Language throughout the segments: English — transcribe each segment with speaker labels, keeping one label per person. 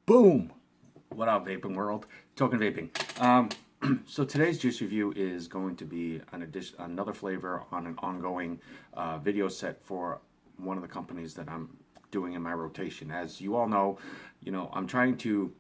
Speaker 1: Boom! What up, vaping world? Token vaping. So today's juice review is going to be another flavor on an ongoing video set for one of the companies that I'm doing in my rotation. As you all know, I'm trying to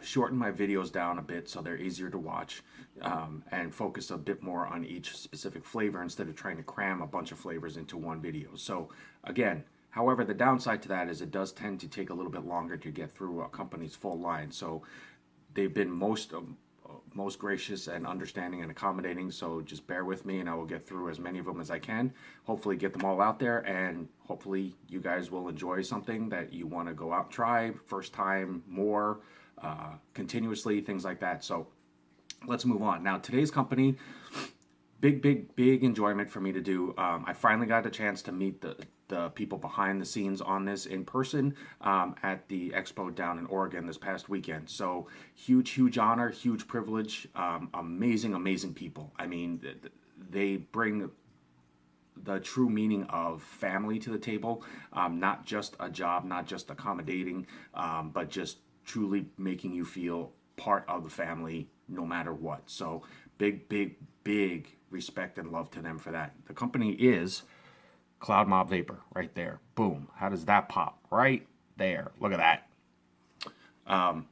Speaker 1: shorten my videos down a bit so they're easier to watch, and focus a bit more on each specific flavor instead of trying to cram a bunch of flavors into one video. So again, however, the downside to that is it does tend to take a little bit longer to get through a company's full line. So they've been most gracious and understanding and accommodating, so just bear with me and I will get through as many of them as I can. Hopefully get them all out there, and hopefully you guys will enjoy something that you want to go out and try first time, more continuously, things like that. So let's move on. Now today's company, big enjoyment for me to do. I finally got a chance to meet the people behind the scenes on this in person at the expo down in Oregon this past weekend. So huge honor, huge privilege. Amazing people. I mean, they bring the true meaning of family to the table, not just a job, not just accommodating, but just truly making you feel part of the family no matter what. So big respect and love to them for that. The company is Cloud Mob Vapor, right there. Boom. How does that pop? Right there. Look at that.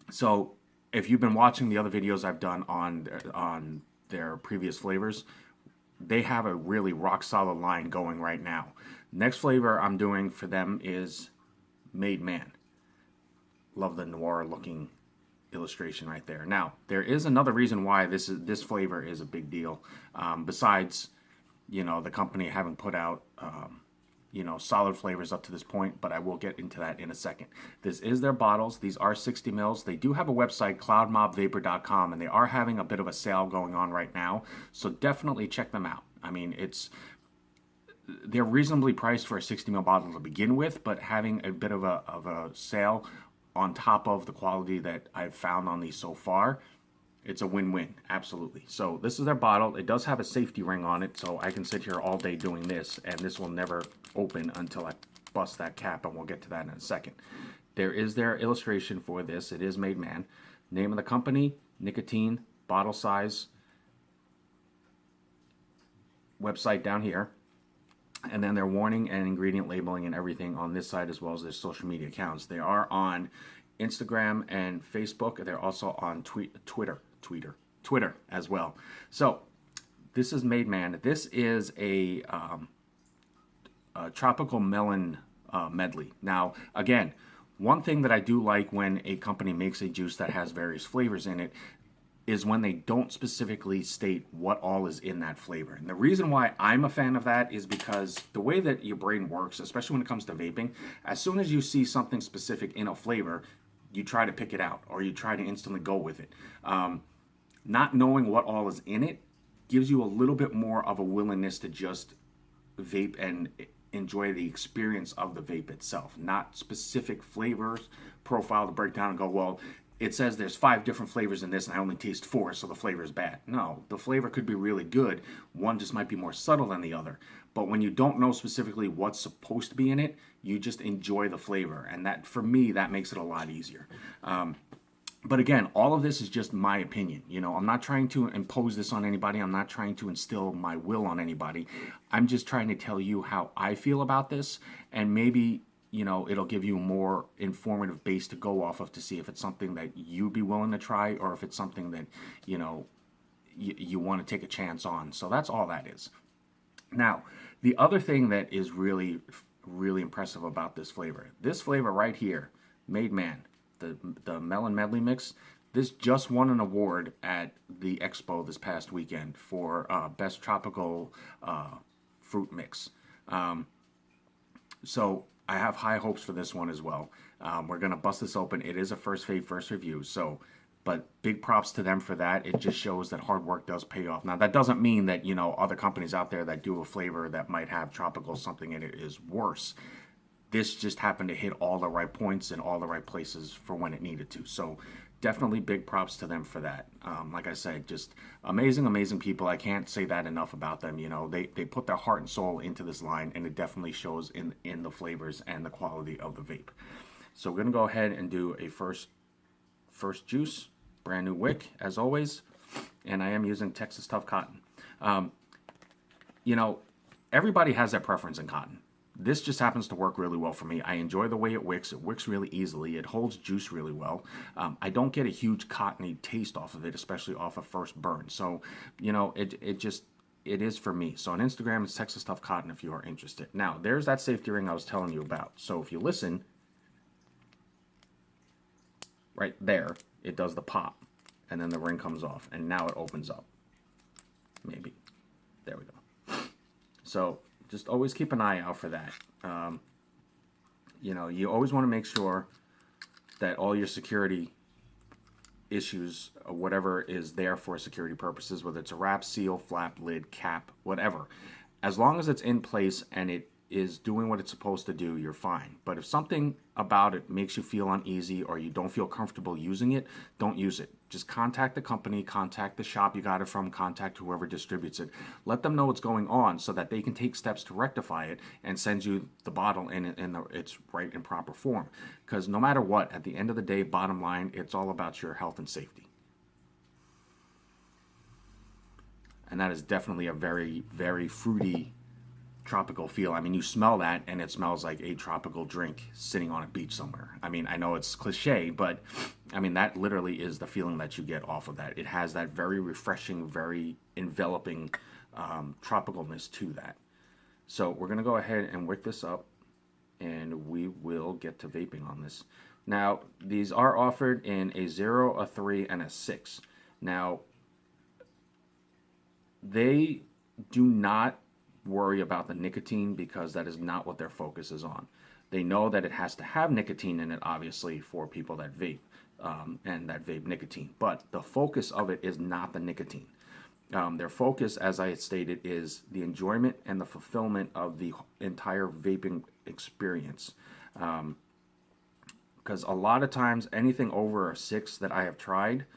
Speaker 1: So if you've been watching the other videos I've done on their previous flavors, they have a really rock solid line going right now. Next flavor I'm doing for them is Made Man. Love the noir looking illustration right there. Now, there is another reason why this flavor is a big deal, besides the company having put out solid flavors up to this point, but I will get into that in a second. This is their bottles. These are 60 mils. They do have a website, cloudmobvapor.com, and they are having a bit of a sale going on right now, so definitely check them out. I mean, they're reasonably priced for a 60 ml bottle to begin with, but having a bit of a sale on top of the quality that I've found on these so far, it's a win-win, absolutely. So this is their bottle. It does have a safety ring on it, so I can sit here all day doing this, and this will never open until I bust that cap, and we'll get to that in a second. There is their illustration for this. It is Made Man. Name of the company, nicotine, bottle size, website down here, and then their warning and ingredient labeling and everything on this side, as well as their social media accounts. They are on Instagram and Facebook. They're also on Twitter as well. So this is Made Man. This is a tropical melon medley. Now, again, one thing that I do like when a company makes a juice that has various flavors in it is when they don't specifically state what all is in that flavor. And the reason why I'm a fan of that is because the way that your brain works, especially when it comes to vaping, as soon as you see something specific in a flavor, you try to pick it out, or you try to instantly go with it. Not knowing what all is in it gives you a little bit more of a willingness to just vape and enjoy the experience of the vape itself, not specific flavors profile to break down and go, well, it says there's 5 different flavors in this and I only taste 4, so the flavor is bad. No, the flavor could be really good. One just might be more subtle than the other. But when you don't know specifically what's supposed to be in it, you just enjoy the flavor. And that, for me, that makes it a lot easier. But again, all of this is just my opinion. I'm not trying to impose this on anybody. I'm not trying to instill my will on anybody. I'm just trying to tell you how I feel about this, and maybe it'll give you a more informative base to go off of to see if it's something that you'd be willing to try, or if it's something that you want to take a chance on. So that's all that is. Now, the other thing that is really impressive about this flavor right here, Made Man, the melon medley mix, this just won an award at the expo this past weekend for best tropical fruit mix. So I have high hopes for this one as well. We're gonna bust this open. It is a first vape, first review, but big props to them for that. It just shows that hard work does pay off. Now, that doesn't mean that other companies out there that do a flavor that might have tropical something in it is worse. This just happened to hit all the right points in all the right places for when it needed to. So definitely big props to them for that. Like I said, just amazing people. I can't say that enough about them. They put their heart and soul into this line, and it definitely shows in the flavors and the quality of the vape. So we're gonna go ahead and do a first juice, brand new wick as always, and I am using Texas Tough Cotton. You know, everybody has their preference in cotton. This just happens to work really well for me. I enjoy the way it wicks. It wicks really easily. It holds juice really well. I don't get a huge cottony taste off of it, especially off a first burn. So, you know, it is for me. So on Instagram, it's Texas Tough Cotton if you are interested. Now, there's that safety ring I was telling you about. So if you listen, right there, it does the pop. And then the ring comes off. And now it opens up. Maybe. There we go. So just always keep an eye out for that. You know, you always want to make sure that all your security issues, whatever is there for security purposes, whether it's a wrap, seal, flap, lid, cap, whatever, as long as it's in place and it is doing what it's supposed to do, you're fine. But if something about it makes you feel uneasy or you don't feel comfortable using it, don't use it. Just contact the company, contact the shop you got it from, contact whoever distributes it. Let them know what's going on so that they can take steps to rectify it and send you the bottle in its right and proper form. Because no matter what, at the end of the day, bottom line, it's all about your health and safety. And that is definitely a very, very fruity tropical feel. I mean, you smell that and it smells like a tropical drink sitting on a beach somewhere. I mean, I know it's cliche, but I mean, that literally is the feeling that you get off of that. It has that very refreshing, very enveloping tropicalness to that. So we're going to go ahead and wick this up and we will get to vaping on this. Now, these are offered in a 0, a 3, and a 6. Now, they do not worry about the nicotine because that is not what their focus is on. They know that it has to have nicotine in it, obviously, for people that vape and that vape nicotine. But the focus of it is not the nicotine. Their focus, as I had stated, is the enjoyment and the fulfillment of the entire vaping experience. Because a lot of times, anything over a 6 that I have tried,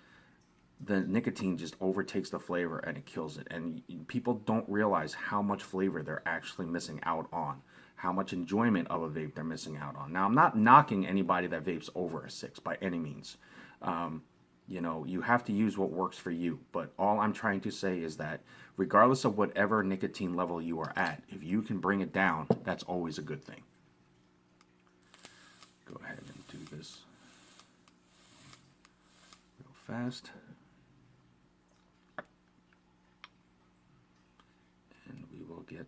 Speaker 1: the nicotine just overtakes the flavor and it kills it. And people don't realize how much flavor they're actually missing out on, how much enjoyment of a vape they're missing out on. Now, I'm not knocking anybody that vapes over a 6 by any means. You know, you have to use what works for you. But all I'm trying to say is that regardless of whatever nicotine level you are at, if you can bring it down, that's always a good thing. Go ahead and do this real fast. Get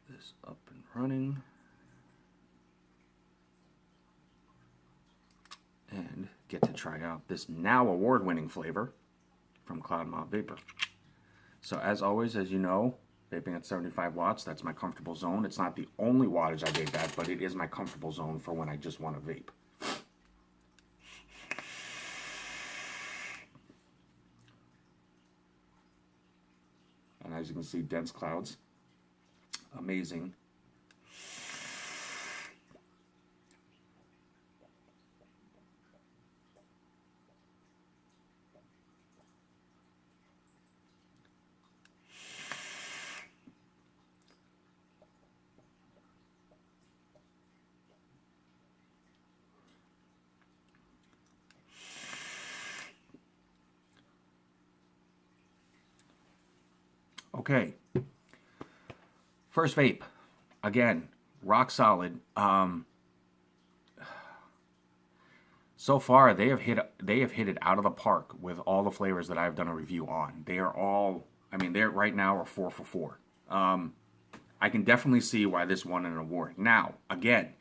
Speaker 1: this up and running and get to try out this now award-winning flavor from Cloud Mob Vapor. So as always, as you know, vaping at 75 watts, that's my comfortable zone. It's not the only wattage I vape at, but it is my comfortable zone for when I just want to vape. And as you can see, dense clouds. Amazing. Okay, first vape, again, rock solid. So far they have hit it out of the park with all the flavors that I've done a review on. They are all, I mean, they're right now are 4 for 4. I can definitely see why this won an award. Now, again,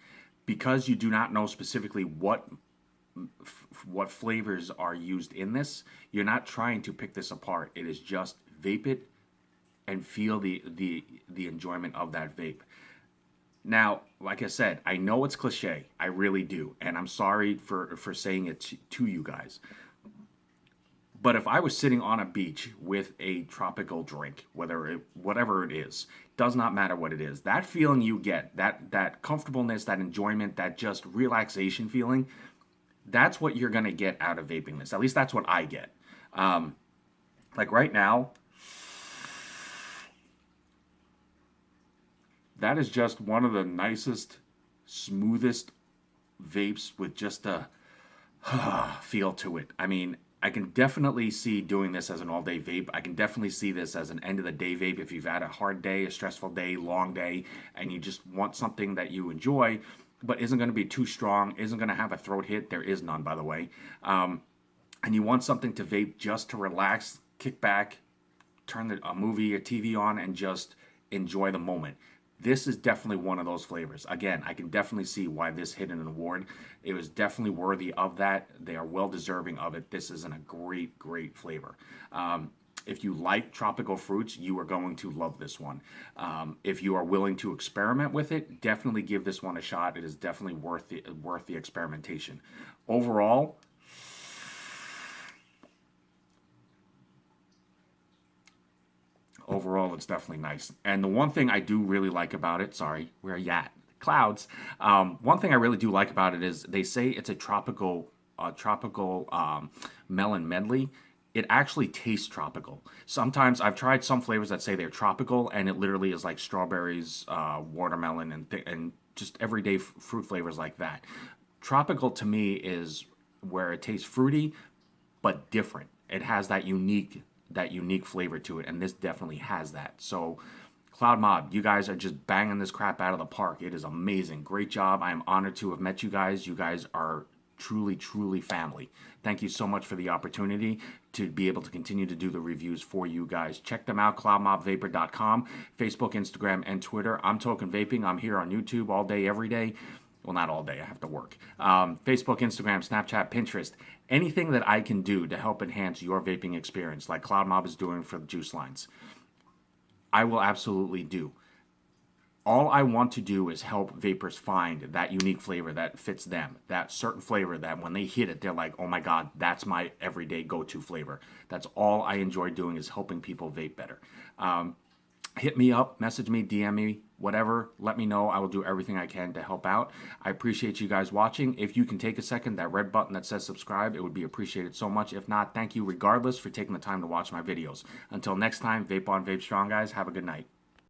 Speaker 1: because you do not know specifically what flavors are used in this, you're not trying to pick this apart. It is just vape it and feel the enjoyment of that vape. Now, like I said, I know it's cliche. I really do. And I'm sorry for saying it to you guys. But if I was sitting on a beach with a tropical drink, whatever it is, does not matter what it is, that feeling you get, that comfortableness, that enjoyment, that just relaxation feeling, that's what you're going to get out of vaping this. At least that's what I get. Like right now, that is just one of the nicest, smoothest vapes with just a feel to it. I mean, I can definitely see doing this as an all-day vape. I can definitely see this as an end-of-the-day vape if you've had a hard day, a stressful day, long day, and you just want something that you enjoy, but isn't going to be too strong, isn't going to have a throat hit. There is none, by the way. And you want something to vape just to relax, kick back, turn a movie or TV on, and just enjoy the moment. This is definitely one of those flavors. Again, I can definitely see why this hit an award. It was definitely worthy of that. They are well deserving of it. This is a great, great flavor. If you like tropical fruits, you are going to love this one. If you are willing to experiment with it, definitely give this one a shot. It is definitely worth the experimentation. Overall, it's definitely nice. And the one thing I do really like about it, sorry, where are you at? Clouds. One thing I really do like about it is they say it's a tropical melon medley. It actually tastes tropical. Sometimes I've tried some flavors that say they're tropical, and it literally is like strawberries, watermelon, and just everyday fruit flavors like that. Tropical to me is where it tastes fruity, but different. It has that unique flavor to it, and this definitely has that. So Cloud Mob, you guys are just banging this crap out of the park. It is amazing. Great job. I am honored to have met you guys. You guys are truly, truly family. Thank you so much for the opportunity to be able to continue to do the reviews for you guys. Check them out, cloudmobvapor.com, Facebook, Instagram, and Twitter. I'm Token Vaping. I'm here on YouTube all day, every day. Well, not all day. I have to work. Facebook, Instagram, Snapchat, Pinterest. Anything that I can do to help enhance your vaping experience, like Cloud Mob is doing for the juice lines, I will absolutely do. All I want to do is help vapors find that unique flavor that fits them, that certain flavor that when they hit it, they're like, oh my God, that's my everyday go-to flavor. That's all I enjoy doing, is helping people vape better. Hit me up, message me, DM me, whatever. Let me know. I will do everything I can to help out. I appreciate you guys watching. If you can take a second, that red button that says subscribe, it would be appreciated so much. If not, thank you regardless for taking the time to watch my videos. Until next time, vape on, vape strong, guys. Have a good night.